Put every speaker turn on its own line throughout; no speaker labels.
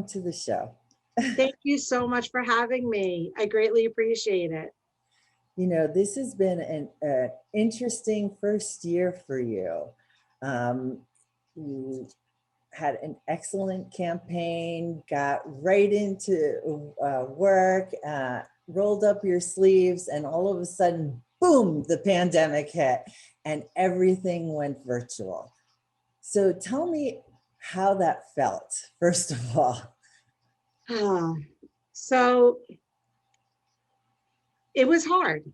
welcome to the show.
Thank you so much for having me. I greatly appreciate it.
You know, this has been an interesting first year for you. You had an excellent campaign, got right into work, rolled up your sleeves, and all of a sudden, boom, the pandemic hit and everything went virtual. So tell me how that felt, first of all.
So it was hard.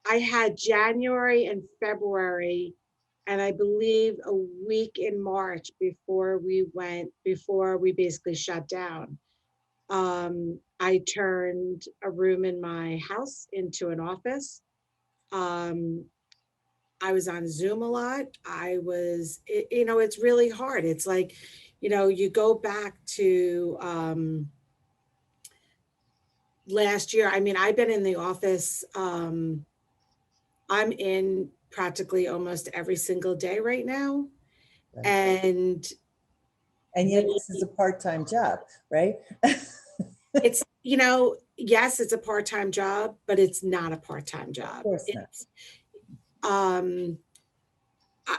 I had January and February, and I believe a week in March before we basically shut down. I turned a room in my house into an office. I was on Zoom a lot. It's really hard. It's like, you go back to last year. I mean, I've been in the office. I'm in practically almost every single day right now.
Right.
And
yet this is a part-time job, right?
It's, yes, it's a part-time job, but it's not a part-time job.
Of course not.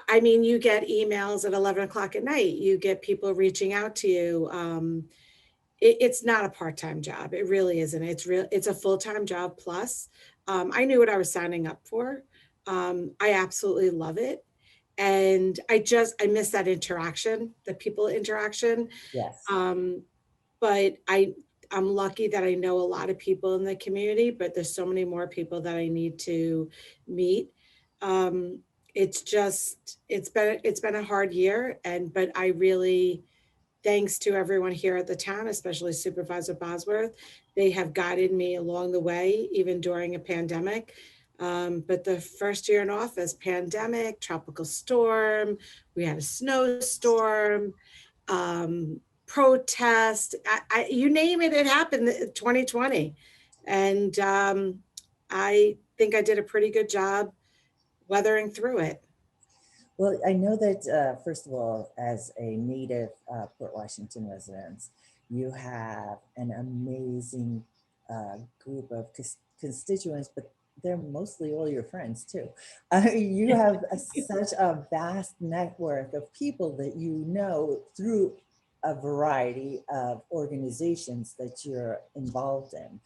I mean, you get emails at 11 o'clock at night. You get people reaching out to you. It's not a part-time job. It really isn't. It's a full-time job plus. I knew what I was signing up for. I absolutely love it. And I miss that interaction, the people interaction.
Yes.
But I'm lucky that I know a lot of people in the community, but there's so many more people that I need to meet. It's been a hard year, but I really, thanks to everyone here at the town, especially Supervisor Bosworth, they have guided me along the way, even during a pandemic. But the first year in office, pandemic, tropical storm, we had a snowstorm, protest, you name it, it happened in 2020. And I think I did a pretty good job weathering through it.
Well, I know that, first of all, as a native Port Washington resident, you have an amazing group of constituents, but they're mostly all your friends too. You have such a vast network of people that you know through a variety of organizations that you're involved in.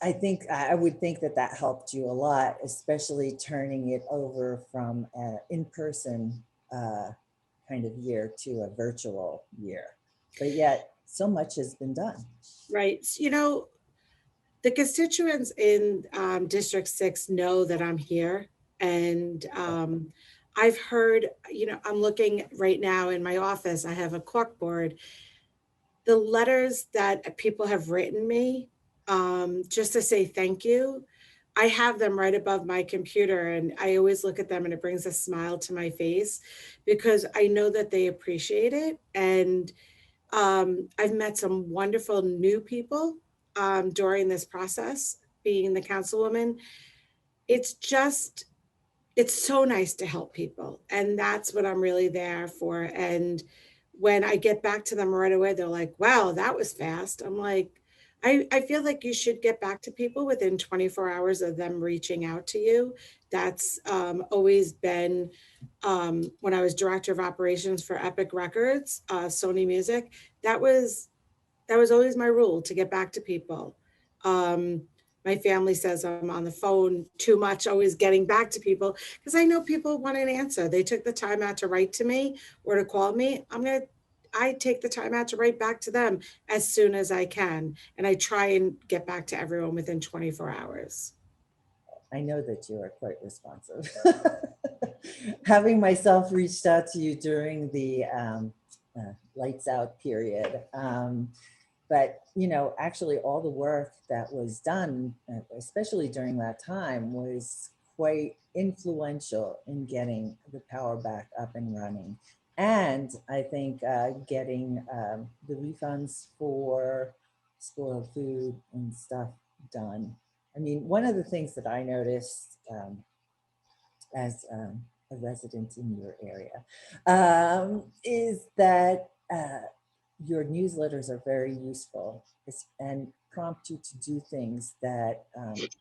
I would think that helped you a lot, especially turning it over from an in-person kind of year to a virtual year. But yet, so much has been done.
Right. The constituents in District 6 know that I'm here. And I've heard, I'm looking right now in my office, I have a corkboard. The letters that people have written me, just to say thank you, I have them right above my computer, and I always look at them and it brings a smile to my face because I know that they appreciate it. And I've met some wonderful new people during this process, being the councilwoman. It's so nice to help people. And that's what I'm really there for. And when I get back to them right away, they're like, wow, that was fast. I'm like, I feel like you should get back to people within 24 hours of them reaching out to you. That's always been, when I was director of operations for Epic Records, Sony Music, that was always my rule, to get back to people. My family says I'm on the phone too much, always getting back to people, because I know people want an answer. They took the time out to write to me or to call me. I take the time out to write back to them as soon as I can. And I try and get back to everyone within 24 hours.
I know that you are quite responsive. Having myself reached out to you during the lights out period. But, actually all the work that was done, especially during that time, was quite influential in getting the power back up and running. And I think getting the refunds for spoiled food and stuff done. I mean, one of the things that I noticed as a resident in your area, is that your newsletters are very useful and prompt you to do things that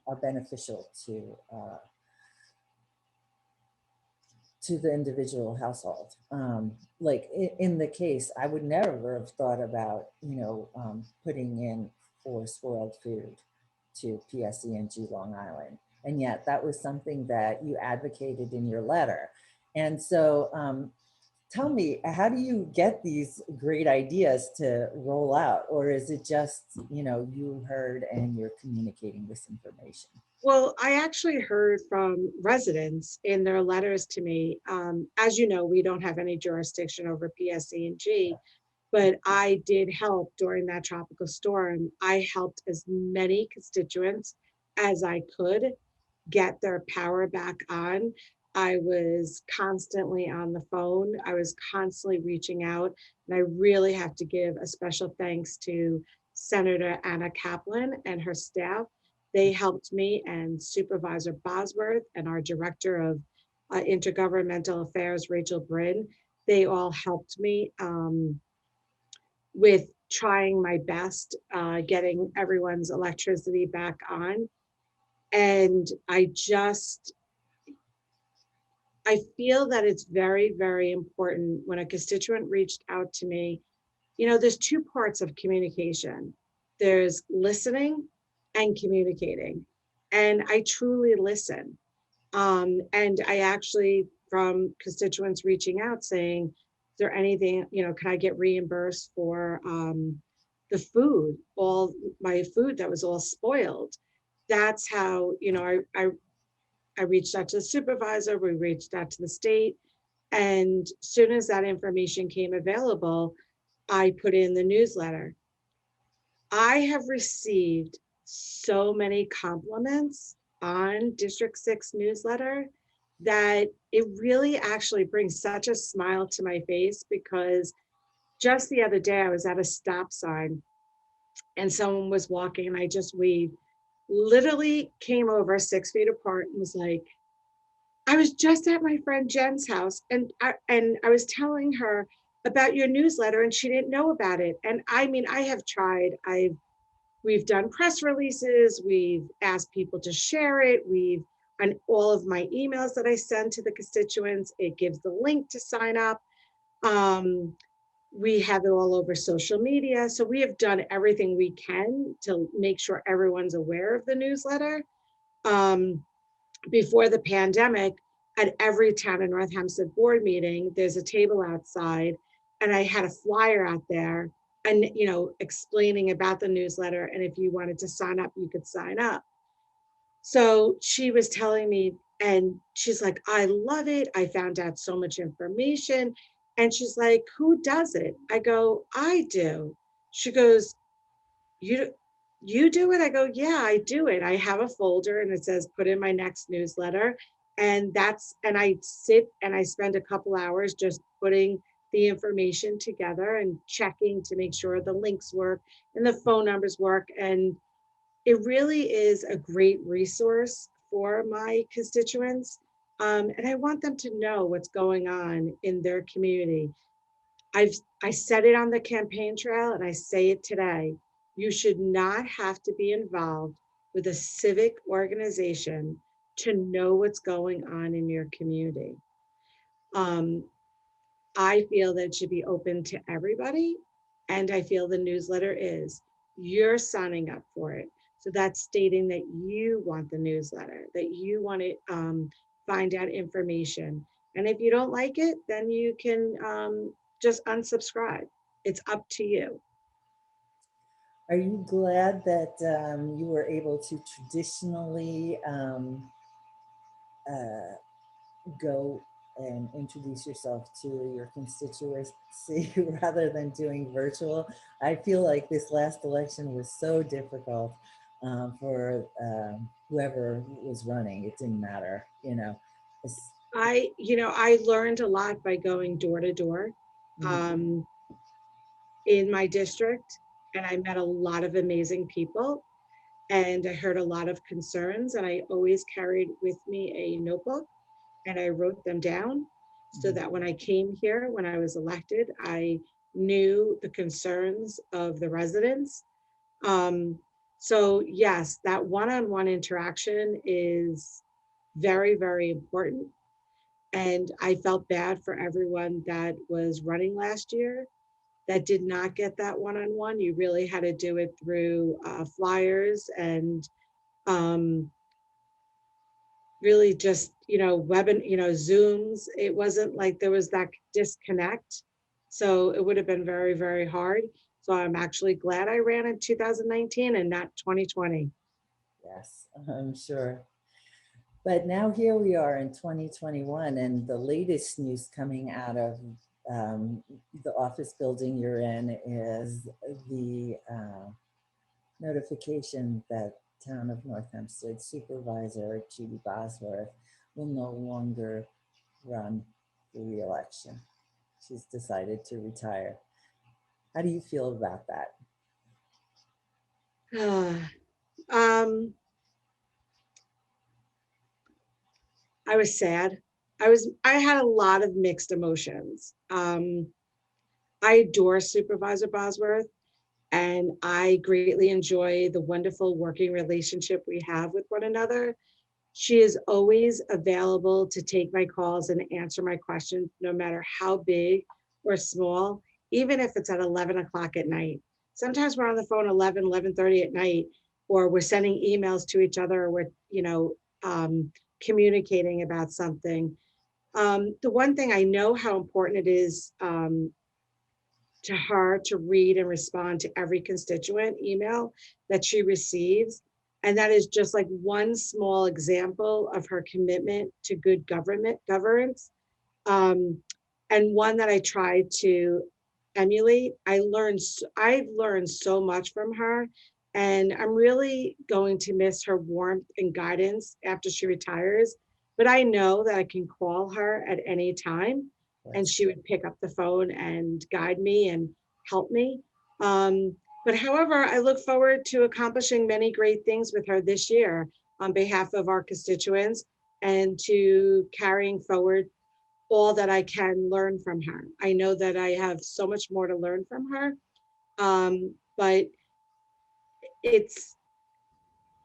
are beneficial to the individual household. Like in the case, I would never have thought about, putting in for spoiled food to PSENG Long Island. And yet that was something that you advocated in your letter. And so tell me, how do you get these great ideas to roll out? Or is it just, you heard and you're communicating this information?
Well, I actually heard from residents in their letters to me. As you know, we don't have any jurisdiction over PSE&G, but I did help during that tropical storm. I helped as many constituents as I could get their power back on. I was constantly on the phone. I was constantly reaching out. And I really have to give a special thanks to Senator Anna Kaplan and her staff. They helped me, and Supervisor Bosworth and our Director of Intergovernmental Affairs, Rachel Bryn. They all helped me with trying my best, getting everyone's electricity back on. And I feel that it's very, very important when a constituent reached out to me. There's two parts of communication. There's listening and communicating. And I truly listen. And I actually, from constituents reaching out saying, is there anything, can I get reimbursed for the food, all my food that was all spoiled? That's how, I reached out to the supervisor, we reached out to the state. And as soon as that information came available, I put in the newsletter. I have received so many compliments on District 6 newsletter that it really actually brings such a smile to my face, because just the other day I was at a stop sign and someone was walking and I just waved, literally came over 6 feet apart and was like, I was just at my friend Jen's house and I was telling her about your newsletter and she didn't know about it. And I mean, I have tried, we've done press releases, we've asked people to share it, on all of my emails that I send to the constituents, it gives the link to sign up. We have it all over social media. So we have done everything we can to make sure everyone's aware of the newsletter. Before the pandemic, at every town in North Hempstead board meeting, there's a table outside, and I had a flyer out there and explaining about the newsletter, and if you wanted to sign up, you could sign up. So she was telling me, and she's like, I love it, I found out so much information. And she's like, who does it? I go, I do. She goes, you do it? I go, yeah, I do it. I have a folder and it says put in my next newsletter. And I sit and I spend a couple hours just putting the information together and checking to make sure the links work and the phone numbers work. And it really is a great resource for my constituents. And I want them to know what's going on in their community. I said it on the campaign trail and I say it today. You should not have to be involved with a civic organization to know what's going on in your community. I feel that it should be open to everybody. And I feel the newsletter is. You're signing up for it. So that's stating that you want the newsletter, that you want to find out information. And if you don't like it, then you can just unsubscribe. It's up to you.
Are you glad that you were able to traditionally go and introduce yourself to your constituency rather than doing virtual? I feel like this last election was so difficult for whoever was running. It didn't matter, It's,
I learned a lot by going door to door in my district, and I met a lot of amazing people, and I heard a lot of concerns, and I always carried with me a notebook and I wrote them down so that when I came here, when I was elected, I knew the concerns of the residents. Um, so yes, that one-on-one interaction is very, very important. And I felt bad for everyone that was running last year that did not get that one-on-one. You really had to do it through flyers and um, really just, Zooms. It wasn't like there was that disconnect. So it would have been very, very hard. So I'm actually glad I ran in 2019 and not 2020.
Yes, I'm sure. But now here we are in 2021, and the latest news coming out of um, the office building you're in is the notification that Town of North Hempstead Supervisor Judy Bosworth will no longer run for re-election. She's decided to retire. How do you feel about that?
um, I was sad. I had a lot of mixed emotions. I adore Supervisor Bosworth, and I greatly enjoy the wonderful working relationship we have with one another. She is always available to take my calls and answer my questions, no matter how big or small, even if it's at 11 o'clock at night. Sometimes we're on the phone 11:30 at night, or we're sending emails to each other, or we're, communicating about something. The one thing I know how important it is to her to read and respond to every constituent email that she receives. And that is just like one small example of her commitment to good governance. Um, and one that I try to emulate. I've learned so much from her, and I'm really going to miss her warmth and guidance after she retires. But I know that I can call her at any time, and
Right.
she would pick up the phone and guide me and help me. Um, but however, I look forward to accomplishing many great things with her this year on behalf of our constituents, and to carrying forward all that I can learn from her. I know that I have so much more to learn from her, but it's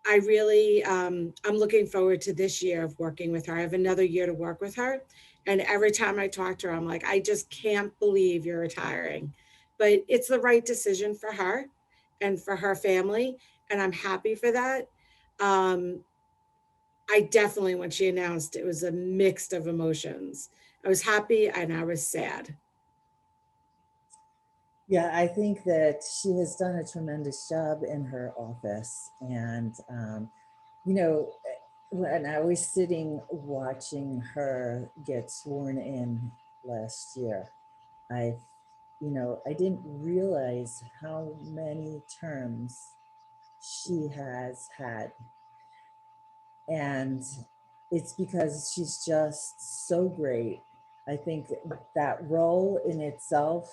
I'm looking forward to this year of working with her. I have another year to work with her, and every time I talk to her, I'm like, I just can't believe you're retiring, but it's the right decision for her and for her family, and I'm happy for that. Um, I definitely, when she announced, it was a mix of emotions. I was happy and I was sad.
Yeah, I think that she has done a tremendous job in her office. And, you know, when I was sitting watching her get sworn in last year, I, I didn't realize how many terms she has had. And it's because she's just so great. I think that role in itself,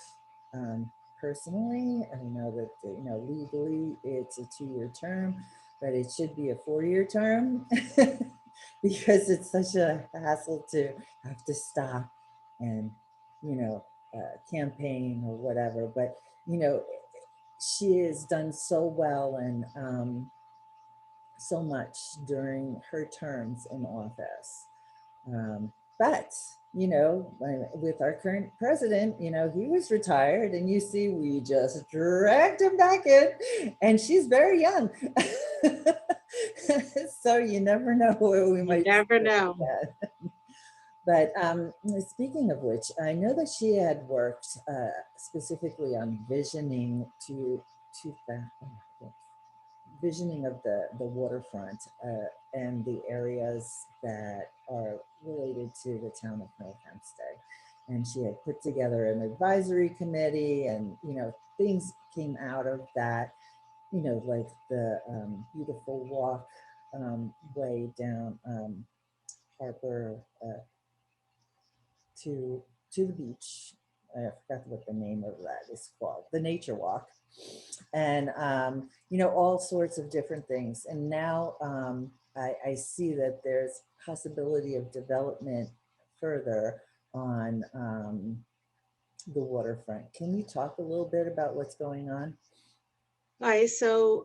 um, personally, I know that, legally it's a 2-year term, but it should be a 4-year term because it's such a hassle to have to stop and, campaign or whatever. But, she has done so well, and so much during her terms in office. But, with our current president, he was retired, and you see, we just dragged him back in, and she's very young. So you never know where we
You
might
never
see
know.
that. But speaking of which, I know that she had worked specifically on visioning of the waterfront and the areas that are related to the town of North Hempstead. And she had put together an advisory committee, and things came out of that. Like the beautiful walk way down Harper to the beach. I forgot what the name of that is called, the nature walk, and all sorts of different things. And now I see that there's possibility of development further on the waterfront. Can you talk a little bit about what's going on?
Hi, so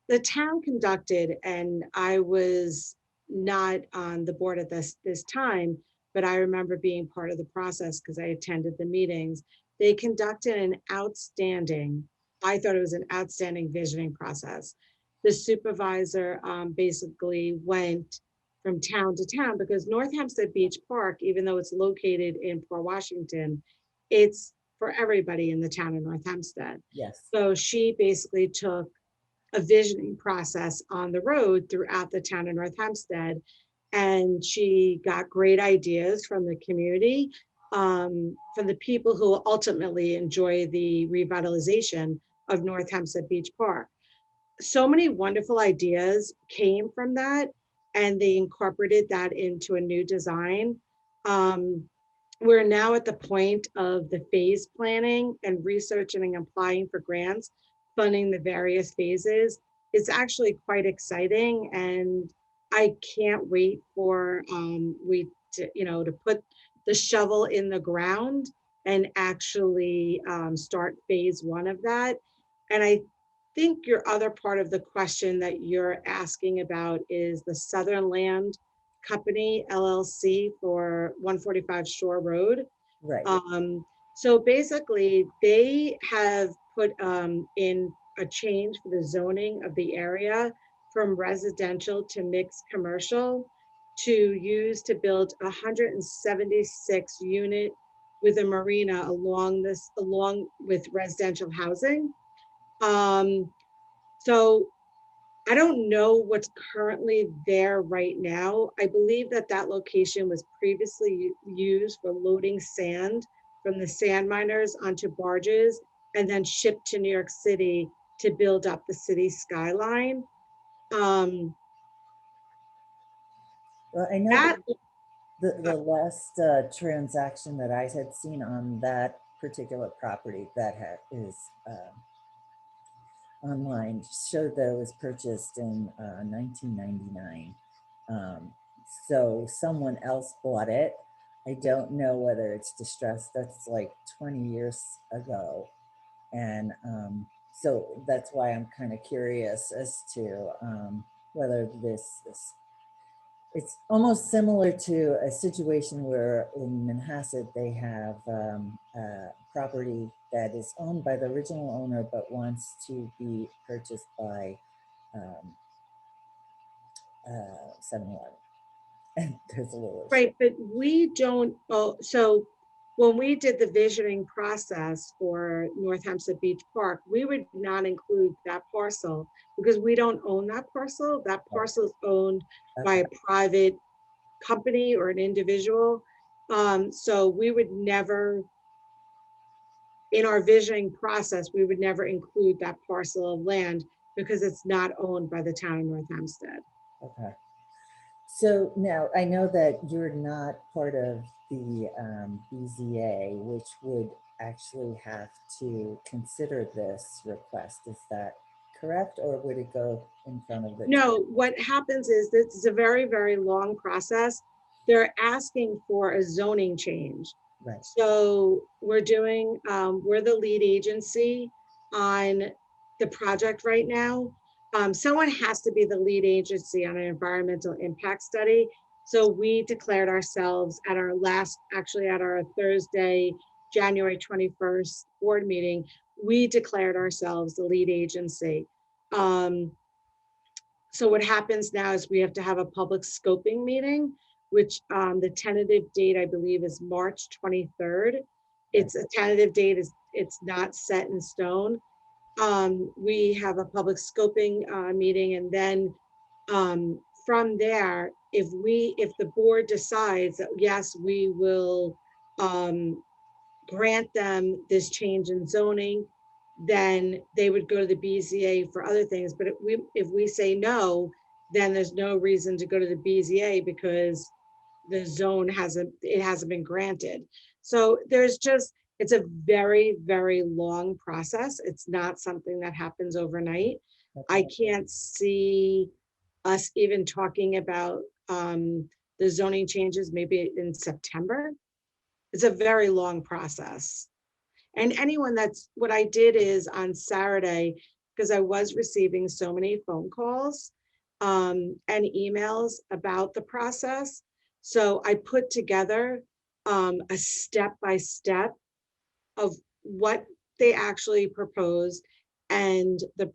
the town conducted, and I was not on the board at this time, but I remember being part of the process because I attended the meetings. They conducted an outstanding, I thought it was an outstanding visioning process. The supervisor basically went from town to town because North Hempstead Beach Park, even though it's located in Port Washington, it's for everybody in the town of North Hempstead.
Yes.
So she basically took a visioning process on the road throughout the town of North Hempstead. And she got great ideas from the community, from the people who ultimately enjoy the revitalization of North Hempstead Beach Park. So many wonderful ideas came from that, and they incorporated that into a new design. Um, we're now at the point of the phase planning and researching and applying for grants, funding the various phases. It's actually quite exciting, and I can't wait for to put the shovel in the ground and actually start phase one of that. And I think your other part of the question that you're asking about is the Southern Land Company LLC for 145 Shore Road.
Right.
So basically, they have put in a change for the zoning of the area from residential to mixed commercial to use to build 176 unit with a marina along with residential housing. So I don't know what's currently there right now. I believe that that location was previously used for loading sand from the sand miners onto barges and then shipped to New York City to build up the city skyline. Um,
Well, I know
that
that the last transaction that I had seen on that particular property that is online showed that it was purchased in 1999. Um, so someone else bought it. I don't know whether it's distressed. That's like 20 years ago. And so that's why I'm kind of curious as to whether this it's almost similar to a situation where in Manhasset they have property that is owned by the original owner but wants to be purchased by um, 7-Eleven. And there's a little issue.
Right, but we don't, so when we did the visioning process for North Hempstead Beach Park, we would not include that parcel because we don't own that parcel. That parcel is owned by
Okay.
a private company or an individual. So we would never, in our visioning process, we would never include that parcel of land because it's not owned by the town of North Hempstead.
Okay. So now I know that you're not part of the BZA, which would actually have to consider this request. Is that correct? Or would it go in front of the?
No, what happens is this is a very, very long process. They're asking for a zoning change.
Right.
So we're the lead agency on the project right now. Someone has to be the lead agency on an environmental impact study. So we declared ourselves at our Thursday, January 21st board meeting, we declared ourselves the lead agency. So what happens now is we have to have a public scoping meeting, which the tentative date, I believe, is March 23rd. It's a tentative date, it's not set in stone. We have a public scoping meeting, and then from there, if the board decides that, yes, we will grant them this change in zoning, then they would go to the BZA for other things. But if we say no, then there's no reason to go to the BZA because the zone hasn't been granted. So it's a very, very long process. It's not something that happens overnight.
Okay.
I can't see us even talking about the zoning changes maybe in September. It's a very long process. And anyone what I did is on Saturday, because I was receiving so many phone calls and emails about the process. So I put together a step-by-step of what they actually proposed and the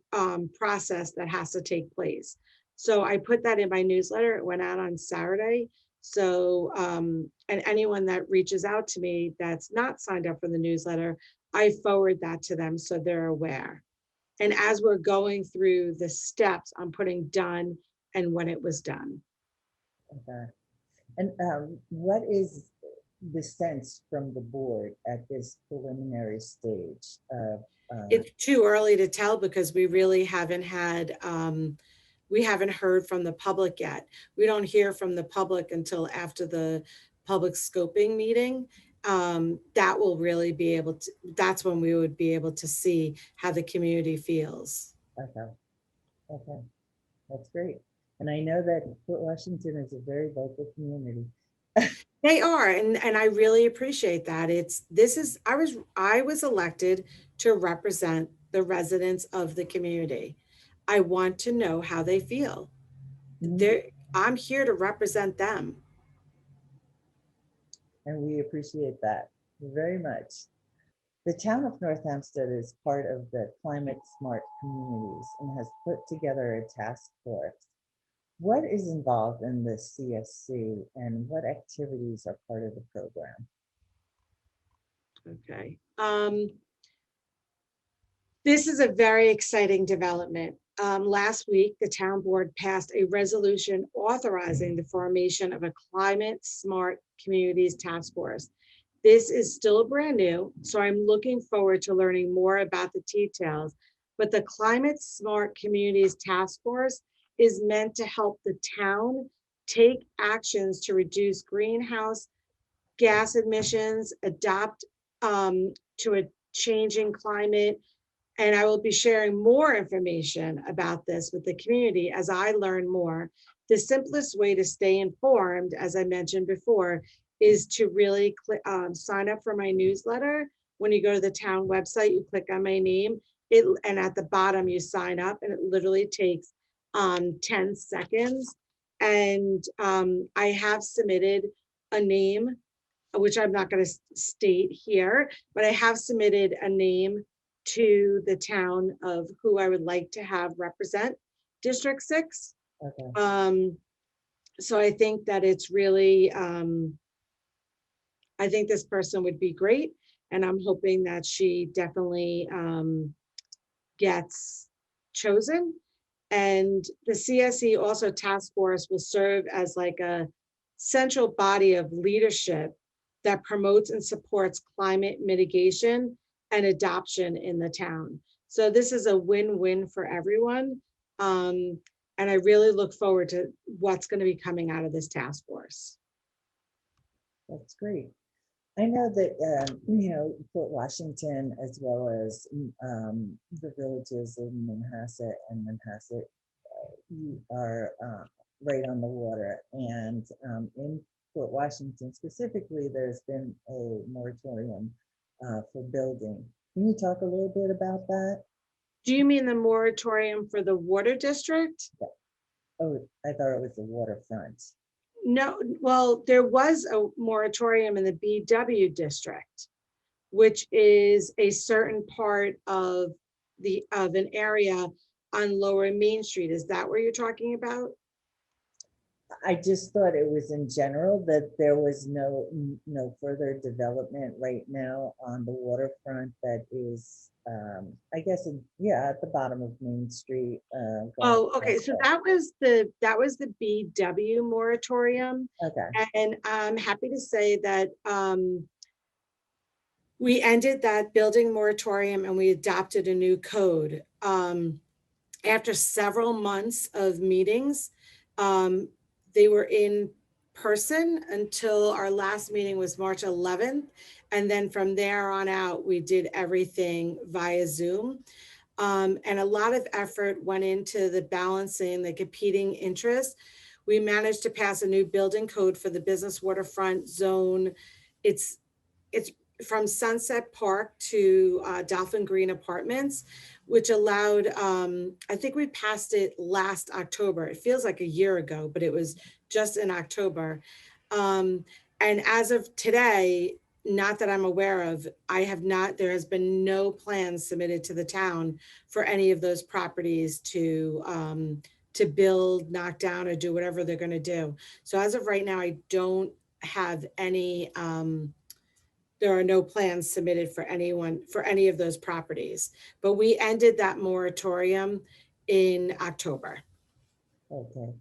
process that has to take place. So I put that in my newsletter. It went out on Saturday. So, and anyone that reaches out to me that's not signed up for the newsletter, I forward that to them so they're aware. And as we're going through the steps, I'm putting done and when it was done.
Okay. And what is the sense from the board at this preliminary stage of?
It's too early to tell because we really haven't had, we haven't heard from the public yet. We don't hear from the public until after the public scoping meeting. That will really be able to, that's when we would be able to see how the community feels.
Okay. Okay. That's great. And I know that Fort Washington is a very vocal community.
They are, and I really appreciate that. I was elected to represent the residents of the community. I want to know how they feel. I'm here to represent them.
And we appreciate that very much. The town of North Hempstead is part of the Climate Smart Communities and has put together a task force. What is involved in the CSC and what activities are part of the program?
Okay. This is a very exciting development. Last week, the town board passed a resolution authorizing the formation of a Climate Smart Communities Task Force. This is still brand new, so I'm looking forward to learning more about the details. But the Climate Smart Communities Task Force is meant to help the town take actions to reduce greenhouse gas emissions, adapt to a changing climate. And I will be sharing more information about this with the community as I learn more. The simplest way to stay informed, as I mentioned before, is to really sign up for my newsletter. When you go to the town website, you click on my name, and at the bottom you sign up, and it literally takes 10 seconds. And I have submitted a name, which I'm not going to state here, but I have submitted a name to the town of who I would like to have represent District 6.
Okay.
So I think that it's really, I think this person would be great. And I'm hoping that she definitely gets chosen. And the CSE also task force will serve as like a central body of leadership that promotes and supports climate mitigation and adoption in the town. So this is a win-win for everyone. And I really look forward to what's going to be coming out of this task force.
That's great. I know that, Fort Washington, as well as the villages of Manhasset and Manhasset are right on the water. And in Fort Washington specifically, there's been a moratorium for building. Can you talk a little bit about that?
Do you mean the moratorium for the water district?
Oh, I thought it was the waterfront.
No, well, there was a moratorium in the BW district, which is a certain part of an area on Lower Main Street. Is that what you're talking about?
I just thought it was in general that there was no further development right now on the waterfront that is, I guess, at the bottom of Main Street.
Oh, okay. So that was the BW moratorium.
Okay.
And I'm happy to say that we ended that building moratorium and we adopted a new code. After several months of meetings, they were in person until our last meeting was March 11th. And then from there on out, we did everything via Zoom. And a lot of effort went into the balancing the competing interests. We managed to pass a new building code for the business waterfront zone. It's from Sunset Park to Dolphin Green Apartments, which allowed, I think we passed it last October. It feels like a year ago, but it was just in October. And as of today, not that I'm aware of, there has been no plans submitted to the town for any of those properties to build, knock down, or do whatever they're going to do. So as of right now, I don't have any, there are no plans submitted for any of those properties. But we ended that moratorium in October.
Okay,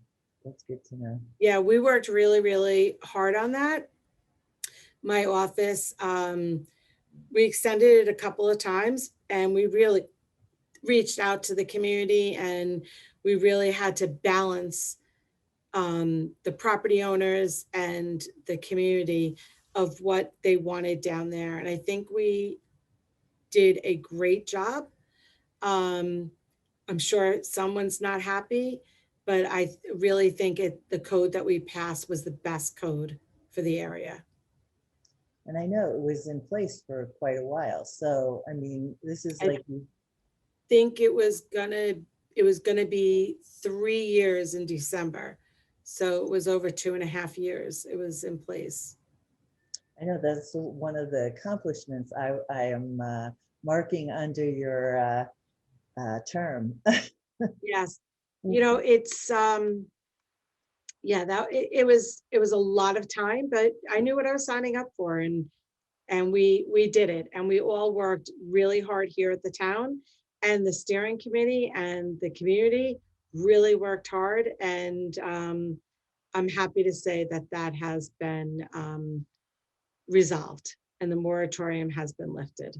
that's good to know.
Yeah, we worked really, really hard on that. My office, we extended it a couple of times, and we really reached out to the community, and we really had to balance the property owners and the community of what they wanted down there. And I think we did a great job. I'm sure someone's not happy, but I really think the code that we passed was the best code for the area.
And I know it was in place for quite a while. So, I mean, this is like,
Think it was gonna be 3 years in December. So it was over 2.5 years it was in place.
I know that's one of the accomplishments I am marking under your term.
Yes, you know, it's yeah, it was a lot of time, but I knew what I was signing up for, and we did it, and we all worked really hard here at the town, and the steering committee and the community really worked hard, and I'm happy to say that that has been resolved and the moratorium has been lifted.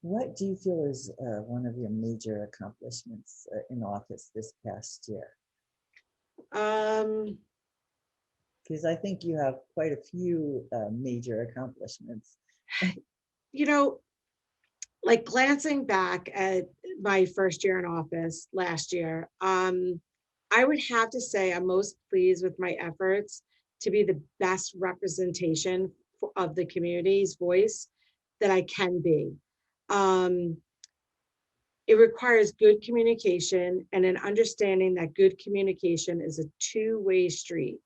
What do you feel is one of your major accomplishments in office this past year? Because I think you have quite a few major accomplishments.
You know, like glancing back at my first year in office last year, I would have to say I'm most pleased with my efforts to be the best representation of the community's voice that I can be. Um, it requires good communication and an understanding that good communication is a two-way street.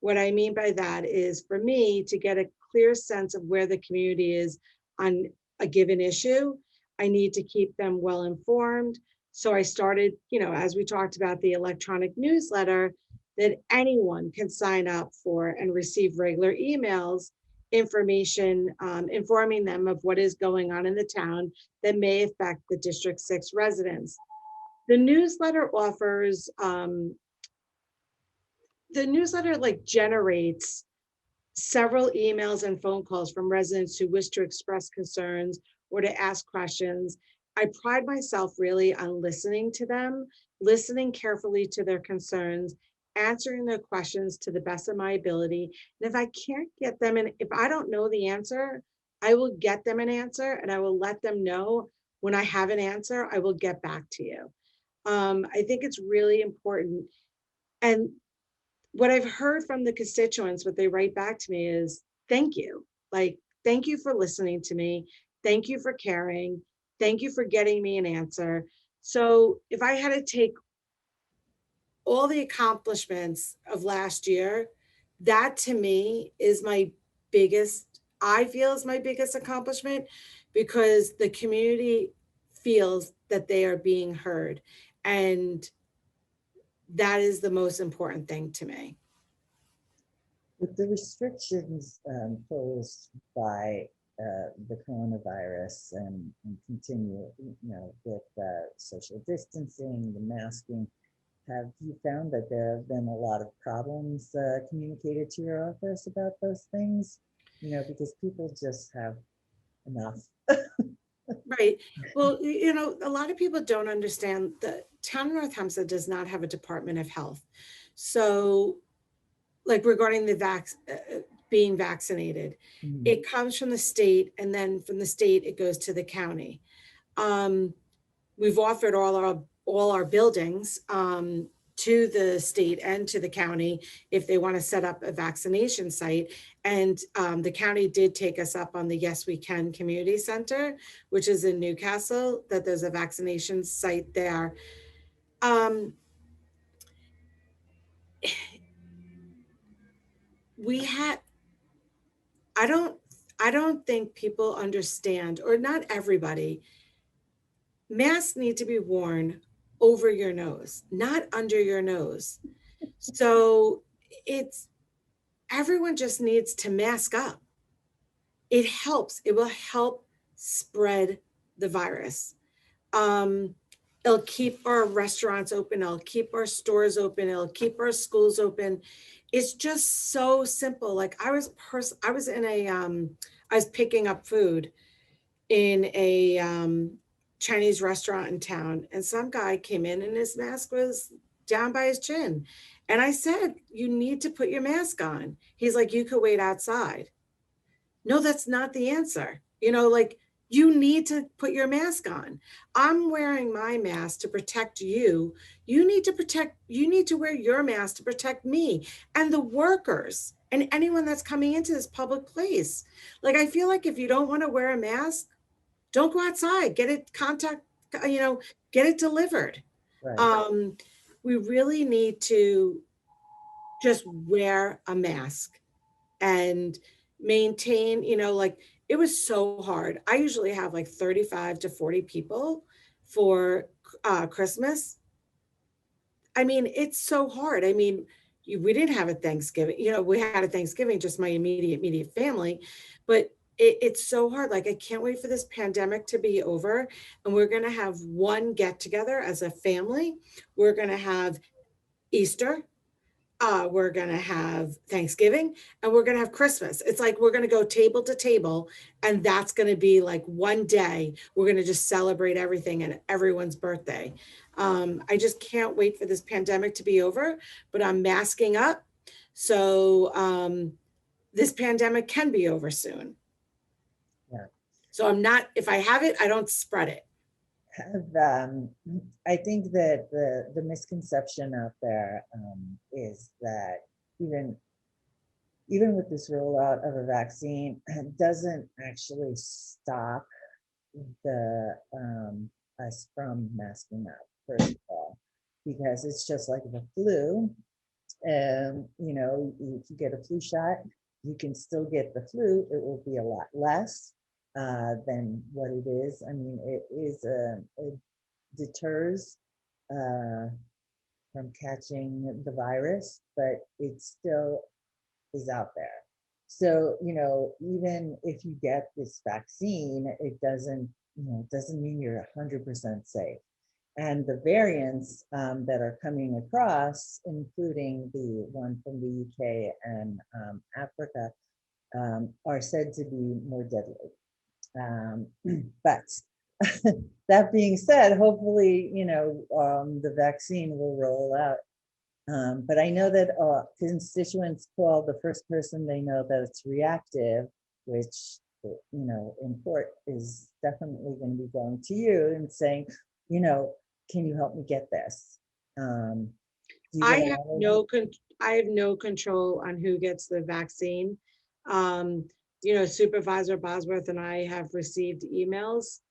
What I mean by that is, for me to get a clear sense of where the community is on a given issue, I need to keep them well informed. So I started, you know, as we talked about, the electronic newsletter that anyone can sign up for and receive regular emails, information, informing them of what is going on in the town that may affect the District 6 residents. The newsletter offers, the newsletter like generates several emails and phone calls from residents who wish to express concerns or to ask questions. I pride myself really on listening to them, listening carefully to their concerns, answering their questions to the best of my ability. And if I can't get them, and if I don't know the answer, I will get them an answer, and I will let them know when I have an answer, I will get back to you. I think it's really important. And what I've heard from the constituents, what they write back to me is, thank you. Like, thank you for listening to me. Thank you for caring. Thank you for getting me an answer. So if I had to take all the accomplishments of last year, that to me is my biggest, I feel is my biggest accomplishment, because the community feels that they are being heard. And that is the most important thing to me.
With the restrictions posed by the coronavirus and continue, you know, with social distancing, the masking, have you found that there have been a lot of problems communicated to your office about those things? You know, because people just have enough.
Right. Well, you know, a lot of people don't understand the town of North Hempstead does not have a Department of Health. So, like regarding the being vaccinated, it comes from the state, and then from the state it goes to the county. We've offered all our buildings to the state and to the county if they want to set up a vaccination site. And the county did take us up on the Yes We Can Community Center, which is in Newcastle, that there's a vaccination site there. We had, I don't think people understand, or not everybody, masks need to be worn over your nose, not under your nose. So it's, everyone just needs to mask up. It helps. It will help spread the virus. It'll keep our restaurants open. It'll keep our stores open. It'll keep our schools open. It's just so simple. Like I was in a, I was picking up food in a Chinese restaurant in town, and some guy came in and his mask was down by his chin. And I said, you need to put your mask on. He's like, you could wait outside. No, that's not the answer. You know, like you need to put your mask on. I'm wearing my mask to protect you. You need to wear your mask to protect me and the workers and anyone that's coming into this public place. Like, I feel like if you don't want to wear a mask, don't go outside, get it get it delivered.
Right.
We really need to just wear a mask and maintain, like it was so hard. I usually have like 35 to 40 people for Christmas. I mean, it's so hard. I mean, we didn't have a Thanksgiving, we had a Thanksgiving, just my immediate family, but it's so hard. Like, I can't wait for this pandemic to be over. And we're going to have one get together as a family. We're going to have Easter. We're going to have Thanksgiving, and we're going to have Christmas. It's like we're going to go table to table, and that's going to be like one day. We're going to just celebrate everything and everyone's birthday. I just can't wait for this pandemic to be over, but I'm masking up. So this pandemic can be over soon.
Yeah.
So I'm not, if I have it, I don't spread it.
I think that the misconception out there is that even with this rollout of a vaccine, it doesn't actually stop the us from masking up, first of all, because it's just like the flu. If you get a flu shot, you can still get the flu. It will be a lot less than what it is. I mean, it deters from catching the virus, but it still is out there. So, even if you get this vaccine, it doesn't mean you're 100% safe. And the variants that are coming across, including the one from the UK and Africa, are said to be more deadly. But that being said, hopefully, the vaccine will roll out. But I know that constituents call the first person they know that it's reactive, which, in court is definitely going to be going to you and saying, can you help me get this?
I have no control on who gets the vaccine. Supervisor Bosworth and I have received emails,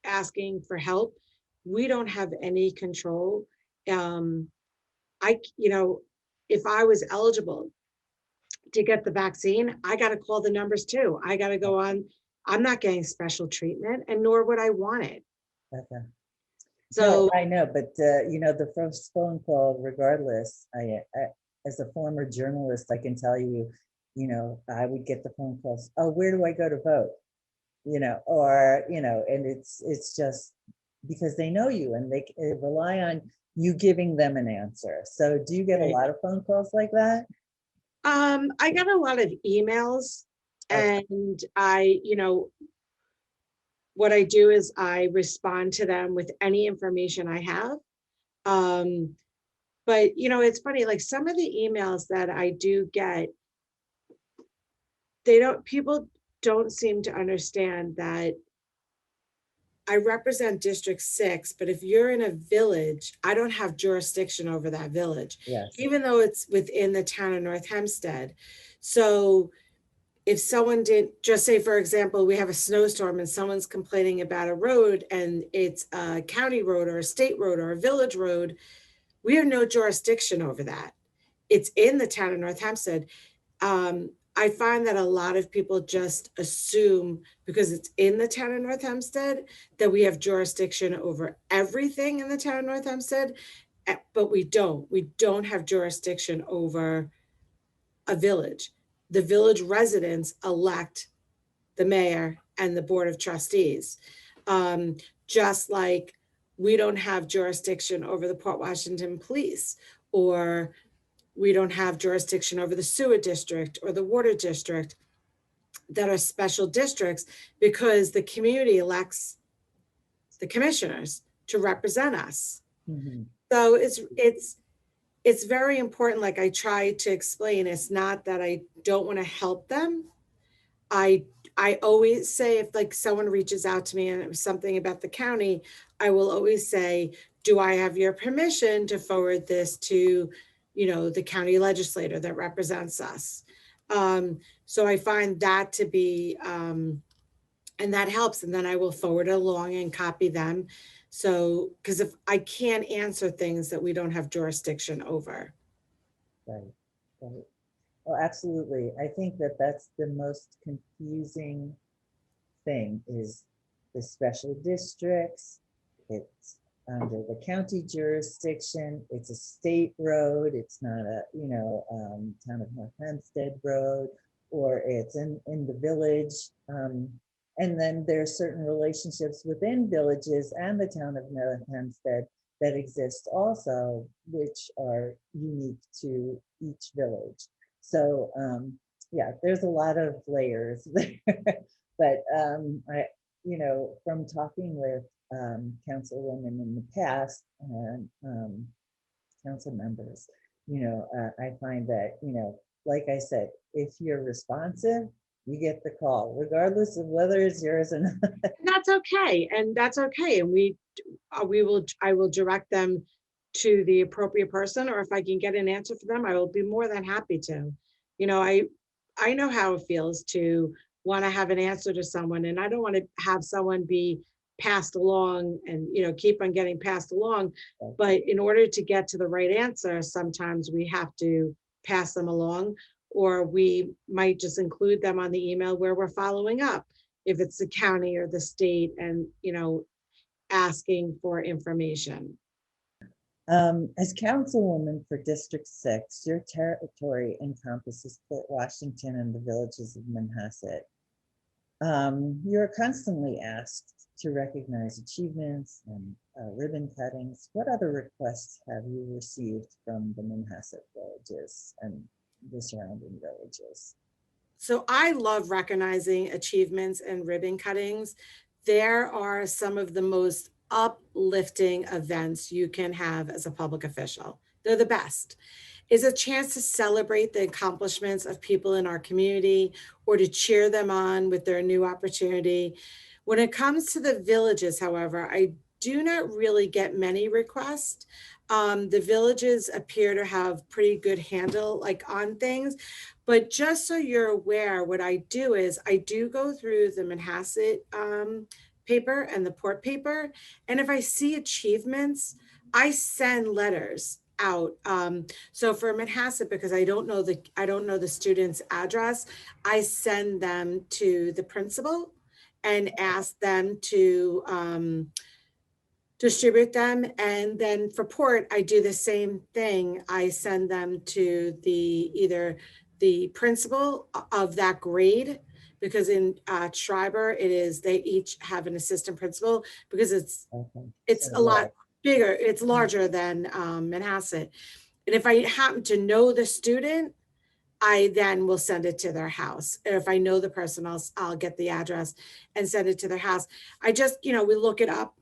asking for help. We don't have any control. If I was eligible to get the vaccine, I got to call the numbers too. I got to go on. I'm not getting special treatment, and nor would I want it.
Okay.
So
no, I know, but the first phone call, regardless, I as a former journalist, I can tell you, I would get the phone calls. Oh, where do I go to vote? And it's just because they know you and they rely on you giving them an answer. So do you get a lot of phone calls like that?
I got a lot of emails, and what I do is I respond to them with any information I have. But it's funny, like some of the emails that I do get, people don't seem to understand that I represent District 6, but if you're in a village, I don't have jurisdiction over that village,
Yes.
even though it's within the town of North Hempstead. So if someone did, just say, for example, we have a snowstorm and someone's complaining about a road and it's a county road or a state road or a village road, we have no jurisdiction over that. It's in the town of North Hempstead. I find that a lot of people just assume because it's in the town of North Hempstead that we have jurisdiction over everything in the town of North Hempstead, but we don't. We don't have jurisdiction over a village. The village residents elect the mayor and the board of trustees. Just like we don't have jurisdiction over the Port Washington Police, or we don't have jurisdiction over the sewer district or the water district that are special districts because the community elects the commissioners to represent us.
Mhm.
So it's very important. Like I try to explain, it's not that I don't want to help them. I always say, if like someone reaches out to me and it was something about the county, I will always say, do I have your permission to forward this to, the county legislator that represents us? So I find that to be, and that helps. And then I will forward it along and copy them. So, because if I can't answer things that we don't have jurisdiction over.
Right, right. Oh, absolutely. I think that that's the most confusing thing is the special districts. It's under the county jurisdiction. It's a state road. It's not a, town of North Hempstead road, or it's in the village. And then there's certain relationships within villages and the town of North Hempstead that exist also, which are unique to each village. So yeah, there's a lot of layers there. But from talking with councilwomen in the past and council members, I find that, like I said, if you're responsive, you get the call, regardless of whether it's yours or not.
And that's okay. And that's okay. And I will direct them to the appropriate person, or if I can get an answer for them, I will be more than happy to. I know how it feels to want to have an answer to someone, and I don't want to have someone be passed along and, keep on getting passed along. But in order to get to the right answer, sometimes we have to pass them along, or we might just include them on the email where we're following up if it's the county or the state and, asking for information.
As councilwoman for District 6, your territory encompasses Port Washington and the villages of Manhasset. You're constantly asked to recognize achievements and ribbon cuttings. What other requests have you received from the Manhasset villages and the surrounding villages?
So I love recognizing achievements and ribbon cuttings. There are some of the most uplifting events you can have as a public official. They're the best. Is a chance to celebrate the accomplishments of people in our community or to cheer them on with their new opportunity. When it comes to the villages, however, I do not really get many requests. The villages appear to have pretty good handle on things, but just so you're aware, what I do is I do go through the Manhasset paper and the Port paper, and if I see achievements, I send letters out. So for Manhasset, because I don't know the student's address, I send them to the principal and ask them to distribute them. And then for Port, I do the same thing. I send them to either the principal of that grade, because in Schreiber they each have an assistant principal, because it's a lot bigger, it's larger than Manhasset. And if I happen to know the student, I then will send it to their house. And if I know the person, I'll get the address and send it to their house. I just, we look it up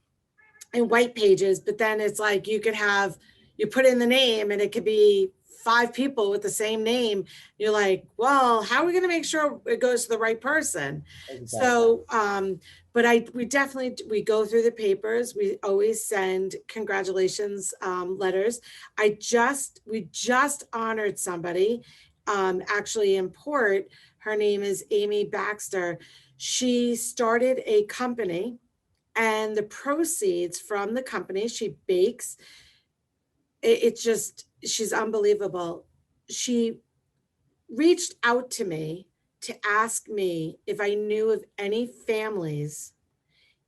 in white pages, but then it's like you put in the name and it could be 5 people with the same name. You're like, well, how are we going to make sure it goes to the right person? Exactly. So, but we go through the papers. We always send congratulations letters. We just honored somebody, actually in Port. Her name is Amy Baxter. She started a company, and the proceeds from the company, she bakes. She's unbelievable. She reached out to me to ask me if I knew of any families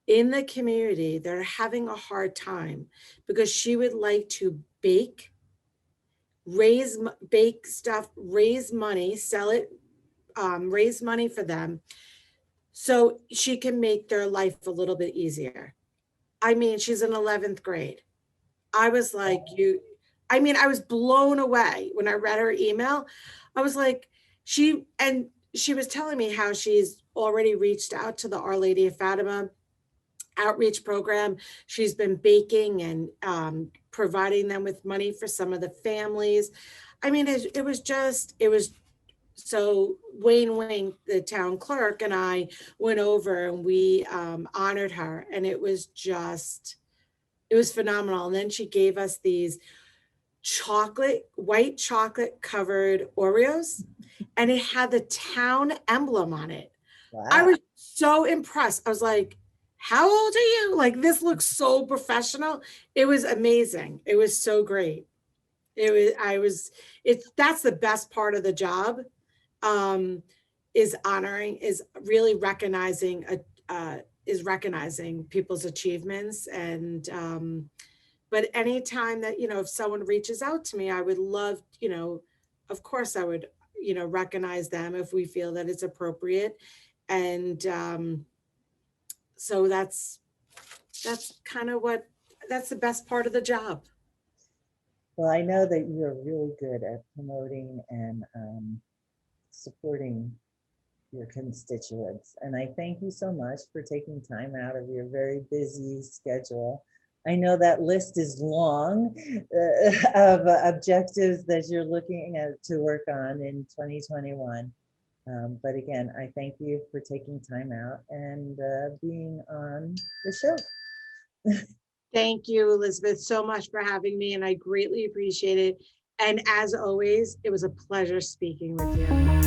in the community that are having a hard time, because she would like to bake stuff, raise money, sell it, raise money for them so she can make their life a little bit easier. I mean, she's in 11th grade. I was like, I was blown away when I read her email. I was like, she was telling me how she's already reached out to the Our Lady of Fatima outreach program. She's been baking and providing them with money for some of the families. I mean, it was so Wayne, the town clerk, and I went over and we honored her, and it was phenomenal. And then she gave us these white chocolate covered Oreos, and it had the town emblem on it. Wow. I was so impressed. I was like, how old are you? Like, this looks so professional. It was amazing. It was so great. That's the best part of the job, is really recognizing people's achievements. And but anytime that, if someone reaches out to me, I would love, of course I would, recognize them if we feel that it's appropriate. And so that's kind of that's the best part of the job.
Well, I know that you're really good at promoting and supporting your constituents. And I thank you so much for taking time out of your very busy schedule. I know that list is long of objectives that you're looking at to work on in 2021. But again, I thank you for taking time out and being on the show.
Thank you, Elizabeth, so much for having me, and I greatly appreciate it. And as always, it was a pleasure speaking with you.